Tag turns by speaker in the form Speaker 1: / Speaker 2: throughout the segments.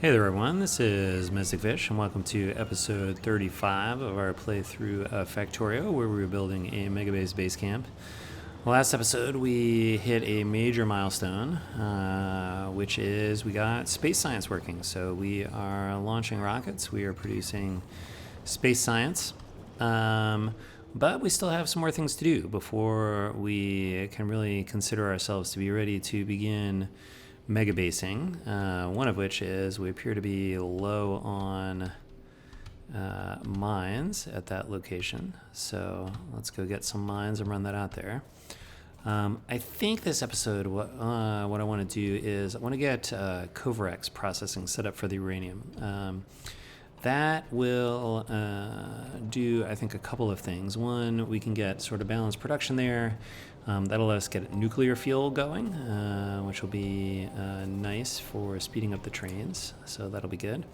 Speaker 1: Hey there everyone, this is Mystic Fish and welcome to episode 35 of our playthrough of Factorio, where we were building a Megabase Basecamp. Last episode we hit a major milestone, which is we got space science working. So we are launching rockets, we are producing space science, but we still have some more things to do before we can really consider ourselves to be ready to begin megabasing, one of which is we appear to be low on mines at that location. So let's go get some mines and run that out there. I think this episode, what I want to do is I want to get Kovarex processing set up for the uranium. That will do, I think, a couple of things. One, we can get sort of balanced production there. That'll let us get nuclear fuel going, which will be nice for speeding up the trains. So that'll be good.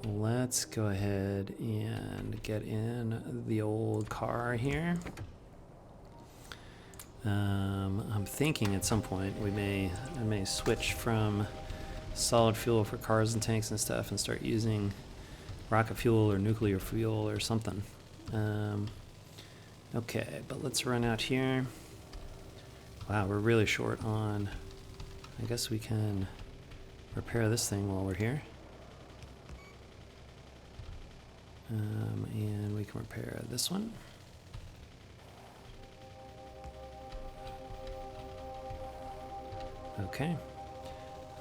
Speaker 1: Let's go ahead and get in the old car here. I'm thinking at some point I may switch from solid fuel for cars and tanks and stuff and start using rocket fuel or nuclear fuel or something. Okay, but let's run out here. Wow, we're really short on... I guess we can repair this thing while we're here. And we can repair this one. Okay.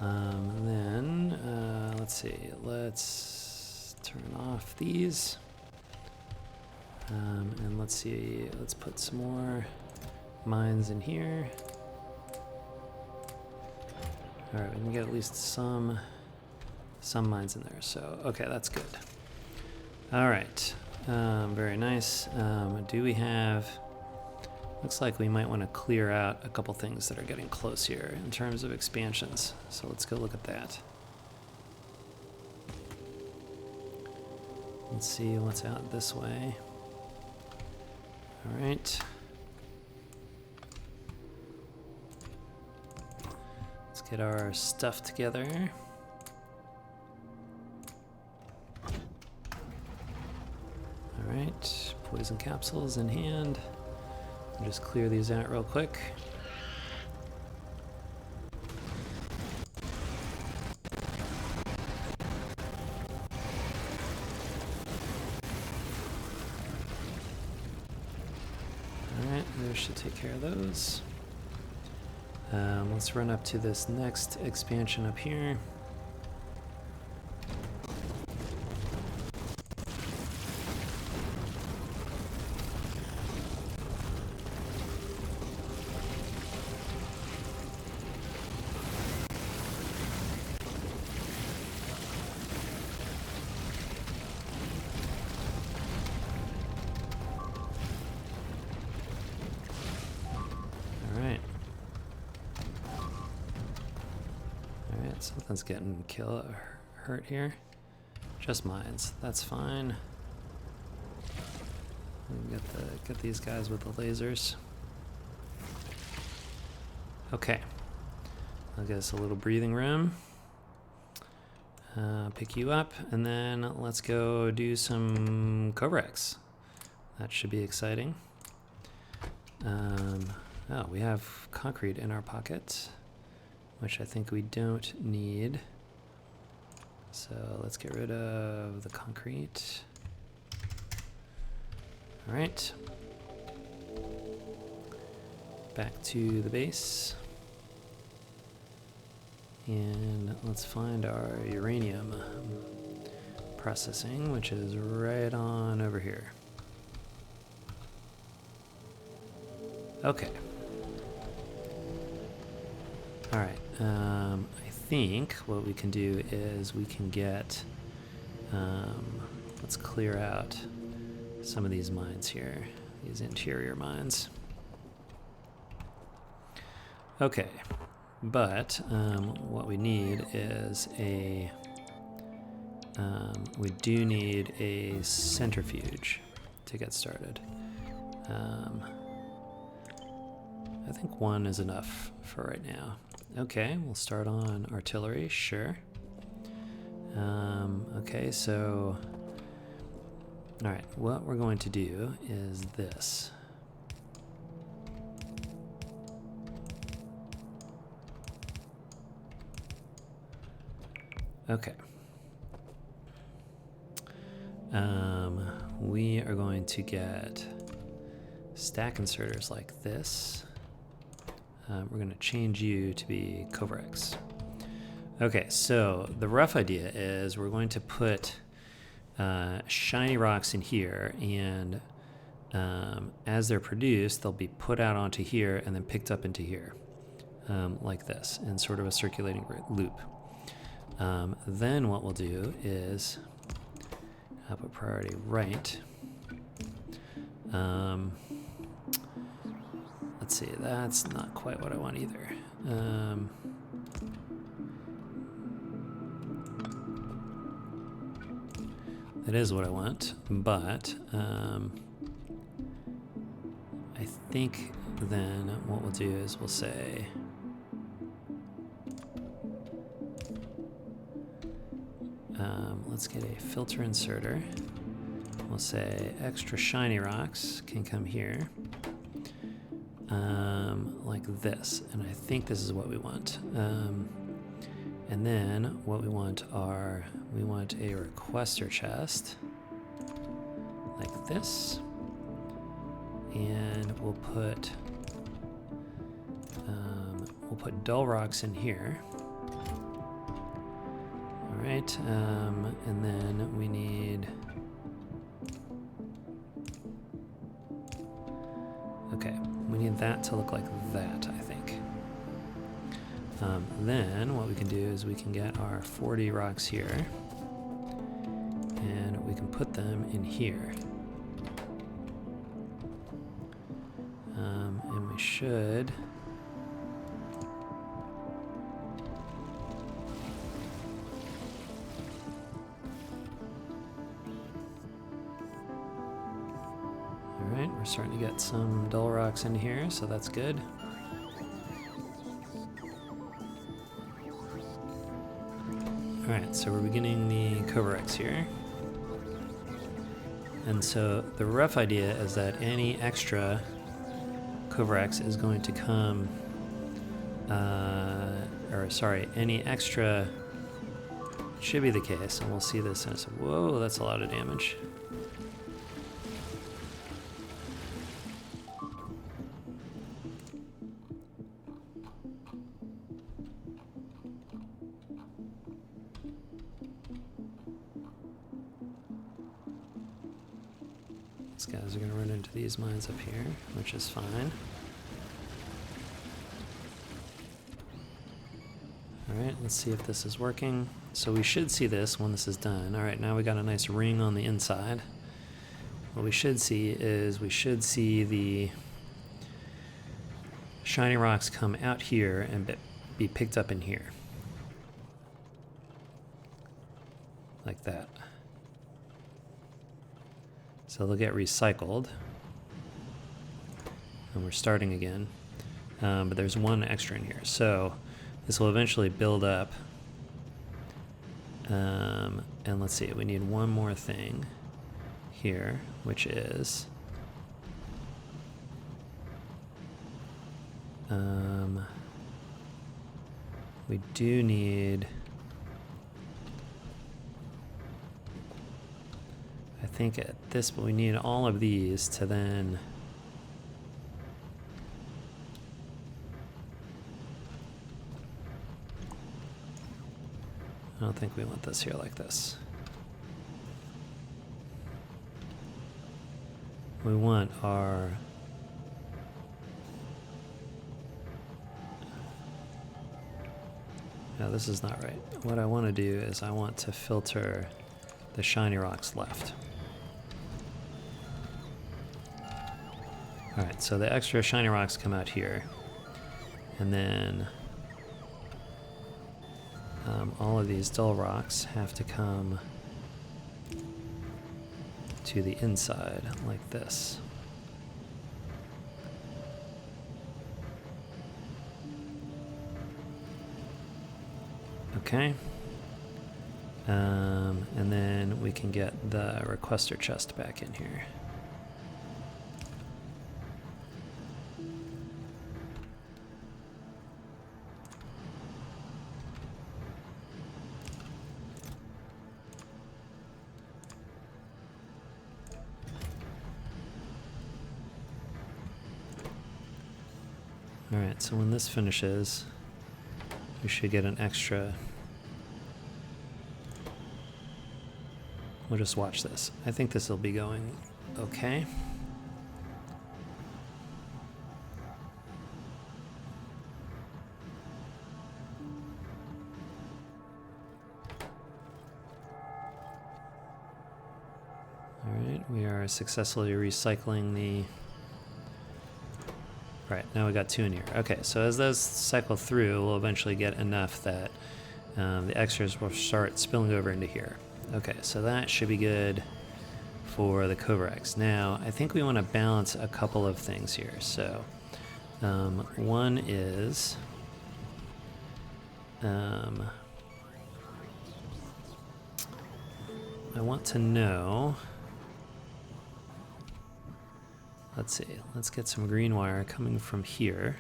Speaker 1: Then, let's see, let's turn off these. And let's see, let's put some more mines in here. All right, we can get at least some mines in there. So, okay, that's good. All right, very nice. Do we have... Looks like we might want to clear out a couple things that are getting close here in terms of expansions. So let's go look at that. Let's see what's out this way. All right. Let's get our stuff together. All right, poison capsules in hand. I'll just clear these out real quick. Alright, those should take care of those. Let's run up to this next expansion up here. Something's getting hurt here. Just mines. That's fine. Get these guys with the lasers. Okay. I'll get us a little breathing room. Pick you up, and then let's go do some Kovarex. That should be exciting. Oh, we have concrete in our pocket, which I think we don't need. So let's get rid of the concrete. All right. Back to the base. And let's find our uranium processing, which is right on over here. Okay. All right. I think what we can do is we can get, let's clear out some of these mines here, these interior mines. Okay, but what we need is we do need a centrifuge to get started. I think one is enough for right now. Okay, we'll start on artillery, sure. Okay, so, all right, what we're going to do is this. Okay. We are going to get stack inserters like this. We're going to change you to be Kovarex. Okay, so the rough idea is we're going to put shiny rocks in here, and as they're produced, they'll be put out onto here and then picked up into here, like this, in sort of a circulating loop. Then what we'll do is have a priority right. Let's see, that's not quite what I want either. That is what I want, but I think then what we'll do is we'll say let's get a filter inserter. We'll say extra shiny rocks can come here, like this, and I think this is what we want. And then what we want are, we want a requester chest, like this, and we'll put dull rocks in here. All right, and then we need, okay, we need that to look like that, I think. Then what we can do is we can get our 40 rocks here, and we can put them in here. And we should, alright, we're starting to get some dull rocks in here, so that's good. Alright, so we're beginning the Kovarex here. And so the rough idea is that any extra Kovarex is going to come, any extra should be the case, and we'll see this in a second. Whoa, that's a lot of damage. These guys are going to run into these mines up here, which is fine. Alright, let's see if this is working. So we should see this when this is done. Alright, now we got a nice ring on the inside. What we should see is we should see the shiny rocks come out here and be picked up in here. Like that. So they'll get recycled. And we're starting again. But there's one extra in here. So this will eventually build up. And let's see, we need one more thing here, which is we do need, I think at this, but we need all of these to then I don't think we want this here like this. We want our no, this is not right. What I want to do is I want to filter the shiny rocks left. Alright, so the extra shiny rocks come out here. And then all of these dull rocks have to come to the inside like this. Okay. And then we can get the requester chest back in here. Alright, so when this finishes, we should get an extra. We'll just watch this. I think this will be going okay. Alright, we are successfully recycling the... Right, now we got 2 in here. Okay, so as those cycle through, we'll eventually get enough that the extras will start spilling over into here. Okay, so that should be good for the Kovarex. Now, I think we want to balance a couple of things here. So, one is... I want to know... Let's see, let's get some green wire coming from here.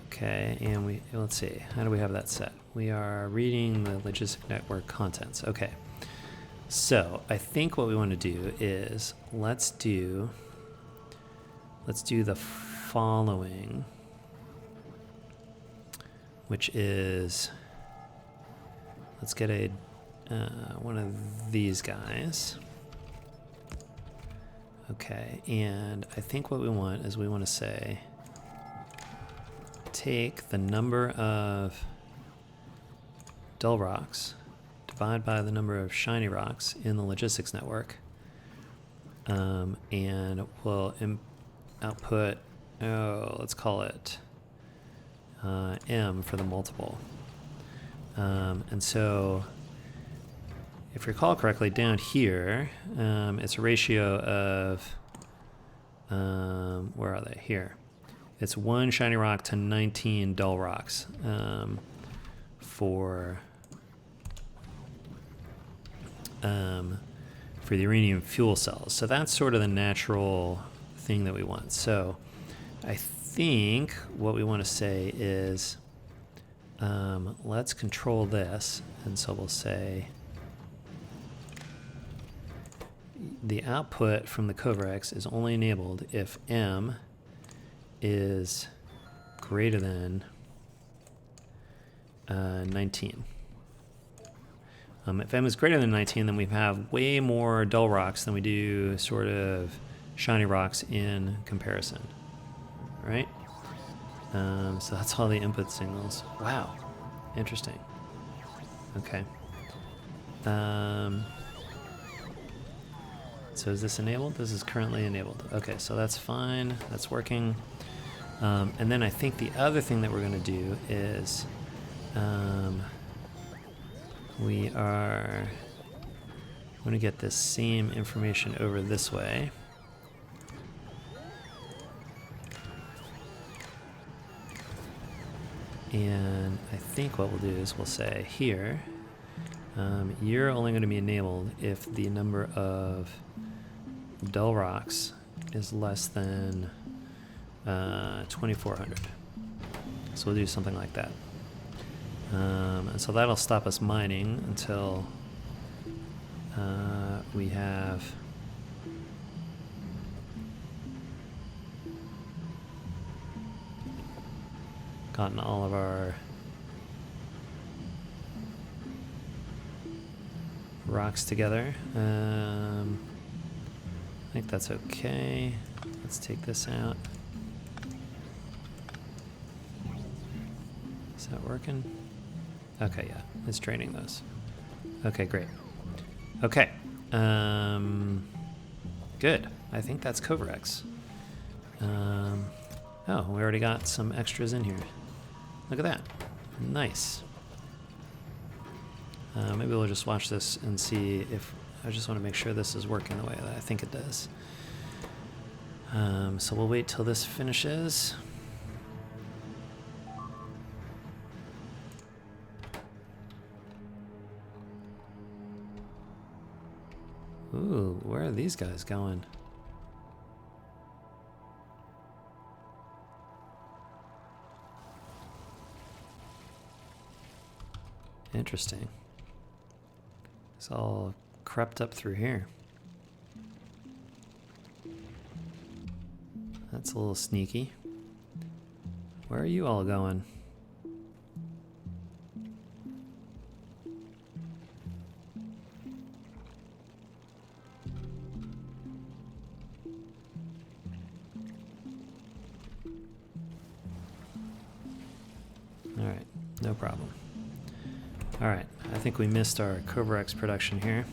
Speaker 1: Okay, and let's see, how do we have that set? We are reading the logistic network contents. Okay, so I think what we want to do is let's do the following, which is, let's get a one of these guys. Okay, and I think what we want is we want to say take the number of dull rocks, divide by the number of shiny rocks in the logistics network, and we'll output, let's call it M for the multiple. And so if you recall correctly, down here, it's a ratio of, where are they? Here. It's 1 shiny rock to 19 dull rocks for the uranium fuel cells. So that's sort of the natural thing that we want. So I think what we want to say is, let's control this. And so we'll say, the output from the Kovarex is only enabled if M is greater than 19. If M is greater than 19, then we have way more dull rocks than we do sort of shiny rocks in comparison, right? So that's all the input signals. Wow, interesting. Okay. So is this enabled? This is currently enabled. Okay, so that's fine. That's working. And then I think the other thing that we're going to do is we are going to get this same information over this way. And I think what we'll do is we'll say here, you're only going to be enabled if the number of dull rocks is less than 2,400. So we'll do something like that. And so that'll stop us mining until we have gotten all of our rocks together. I think that's okay. Let's take this out. Is that working? Okay, yeah, it's draining those. Okay, great. Okay, good. I think that's Kovarex. Oh, we already got some extras in here. Look at that. Nice. Maybe we'll just watch this and see if... I just want to make sure this is working the way that I think it does. So we'll wait till this finishes. Ooh, where are these guys going? Interesting. It's all crept up through here. That's a little sneaky. Where are you all going? Alright, no problem. Alright, I think we missed our Kovarex production here.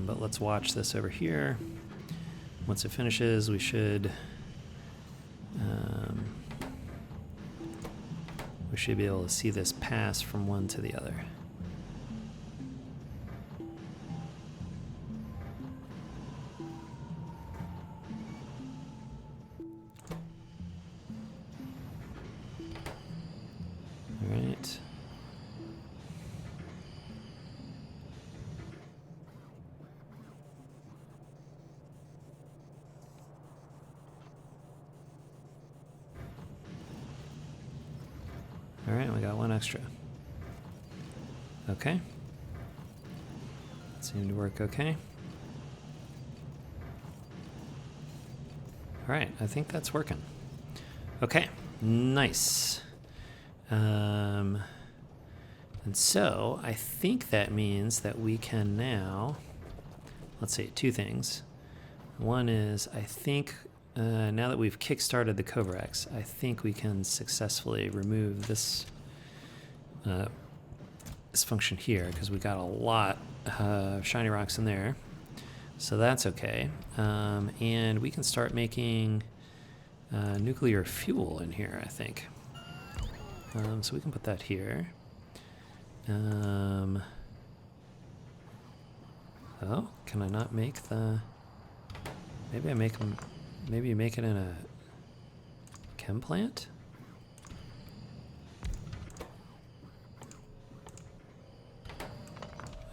Speaker 1: But let's watch this over here. Once it finishes, we should be able to see this pass from one to the other. All right. All right, we got one extra. Okay. Seemed to work okay. All right, I think that's working. Okay, nice. And so I think that means that we can now, let's see, two things. One is I think now that we've kickstarted the Kovarex, I think we can successfully remove this this function here because we got a lot of shiny rocks in there. So that's okay. And we can start making nuclear fuel in here, I think. So we can put that here. Oh, can I not make the... Maybe I make them... Maybe you make it in a chem plant?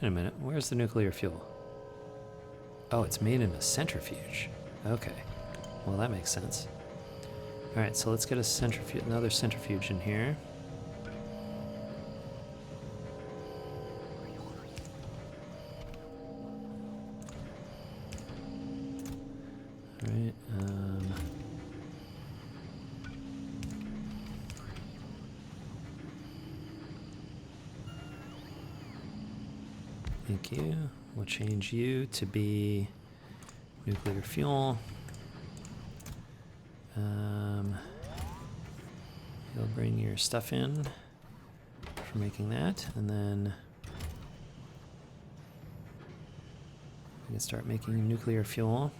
Speaker 1: Wait a minute, where's the nuclear fuel? Oh, it's made in a centrifuge. Okay, well that makes sense. All right, so let's get a centrifuge, another centrifuge in here. All right. Thank you. We'll change you to be nuclear fuel. You'll bring your stuff in for making that, and then we can start making nuclear fuel.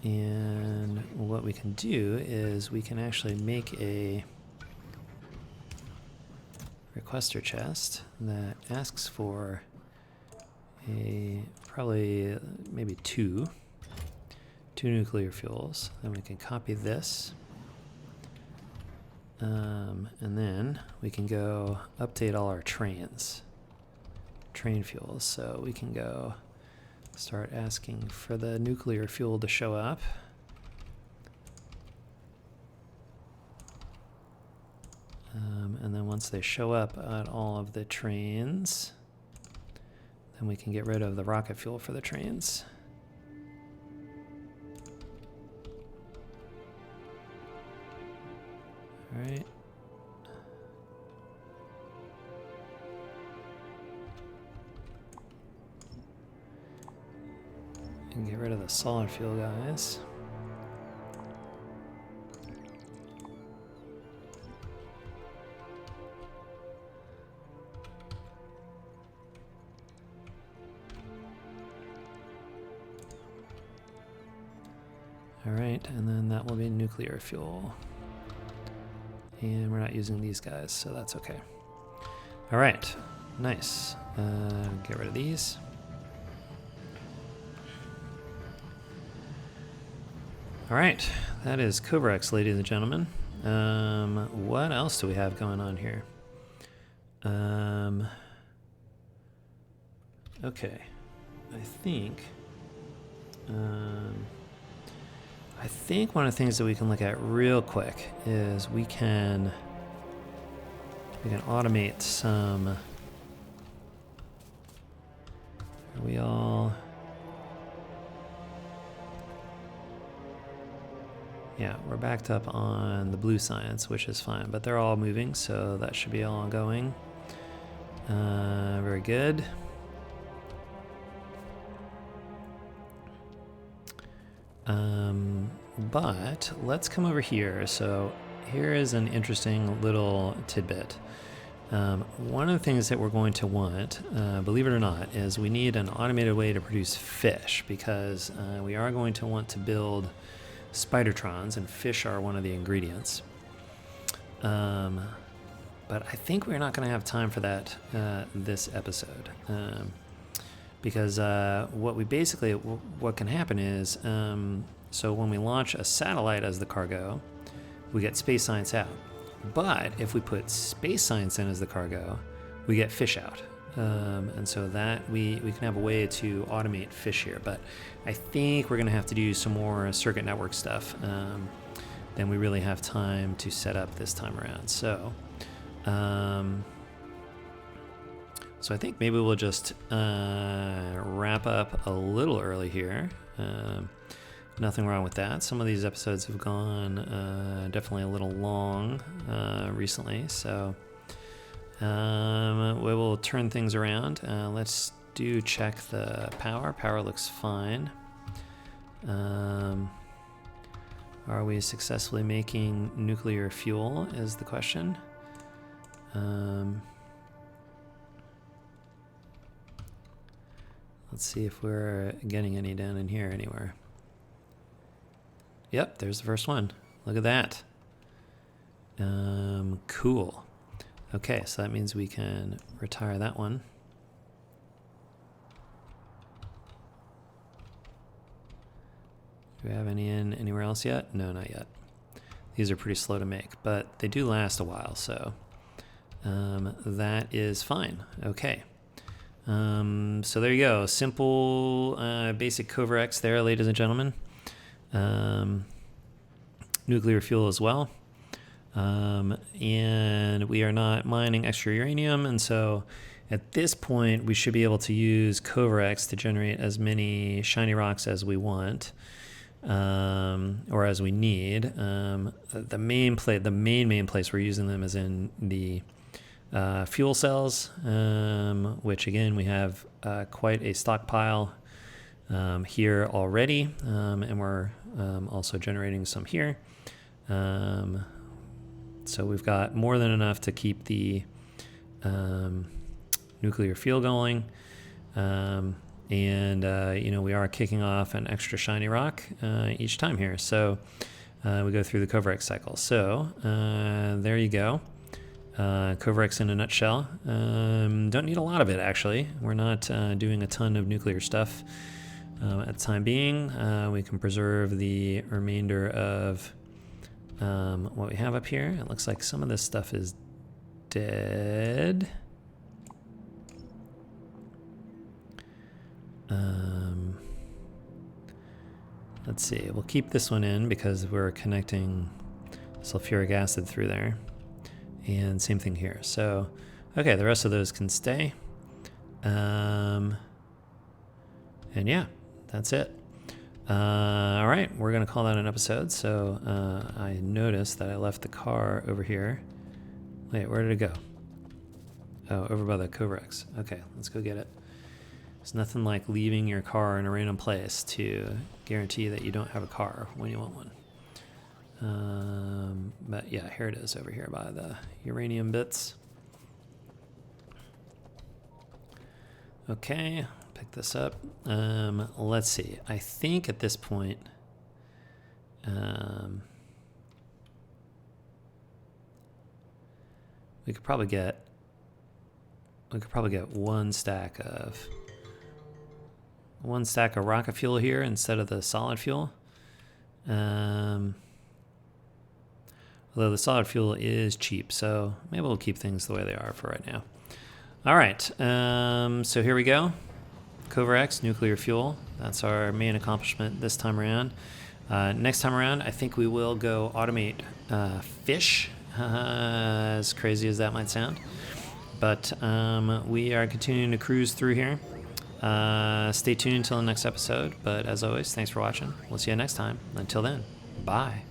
Speaker 1: And what we can do is we can actually make a requester chest that asks for a probably maybe two nuclear fuels. Then we can copy this, and then we can go update all our train fuels. So we can go start asking for the nuclear fuel to show up. And then once they show up on all of the trains, then we can get rid of the rocket fuel for the trains. All right. And get rid of the solid fuel guys. All right, and then that will be nuclear fuel. And we're not using these guys, so that's okay. All right, nice. Get rid of these. All right, that is Kovarex, ladies and gentlemen. What else do we have going on here? Okay, I think one of the things that we can look at real quick is we can automate some. Are we all? Yeah, we're backed up on the blue science, which is fine, but they're all moving, so that should be all going. Very good. But let's come over here. So here is an interesting little tidbit. One of the things that we're going to want, believe it or not, is we need an automated way to produce fish, because we are going to want to build spidertrons, and fish are one of the ingredients. But I think we're not going to have time for that this episode, because what can happen is, so when we launch a satellite as the cargo, we get space science out. But if we put space science in as the cargo, we get fish out. And so that we can have a way to automate fish here. But I think we're going to have to do some more circuit network stuff than we really have time to set up this time around. So I think maybe we'll just wrap up a little early here. Nothing wrong with that. Some of these episodes have gone definitely a little long recently, so we will turn things around. Let's check the power. Power looks fine. Are we successfully making nuclear fuel is the question. Let's see if we're getting any down in here anywhere. Yep, there's the first one. Look at that. Cool. Okay, so that means we can retire that one. Do we have any in anywhere else yet? No, not yet. These are pretty slow to make, but they do last a while, so that is fine. Okay. So there you go. Simple, basic Kovarex there, ladies and gentlemen. Nuclear fuel as well. And we are not mining extra uranium, and so at this point we should be able to use Kovarex to generate as many shiny rocks as we want, or as we need. The main place we're using them is in the fuel cells, which again we have quite a stockpile here already, and we're also generating some here. So we've got more than enough to keep the nuclear fuel going. And we are kicking off an extra shiny rock each time here. So we go through the Kovarex cycle. So there you go. Kovarex in a nutshell. Don't need a lot of it, actually. We're not doing a ton of nuclear stuff at the time being. We can preserve the remainder of what we have up here. It looks like some of this stuff is dead. Let's see. We'll keep this one in because we're connecting sulfuric acid through there. And same thing here. So, okay, the rest of those can stay. And yeah, that's it. All right, we're going to call that an episode. So I noticed that I left the car over here. Wait, where did it go? Oh, over by the Kovarex. Okay, let's go get it. There's nothing like leaving your car in a random place to guarantee that you don't have a car when you want one. But yeah, here it is over here by the uranium bits. Okay, pick this up. Let's see. I think at this point, we could probably get one stack of rocket fuel here instead of the solid fuel. Although the solid fuel is cheap, so maybe we'll keep things the way they are for right now. All right, so here we go. Kovarex, nuclear fuel. That's our main accomplishment this time around. Next time around, I think we will go automate fish, as crazy as that might sound. But we are continuing to cruise through here. Stay tuned until the next episode. But as always, thanks for watching. We'll see you next time. Until then, bye.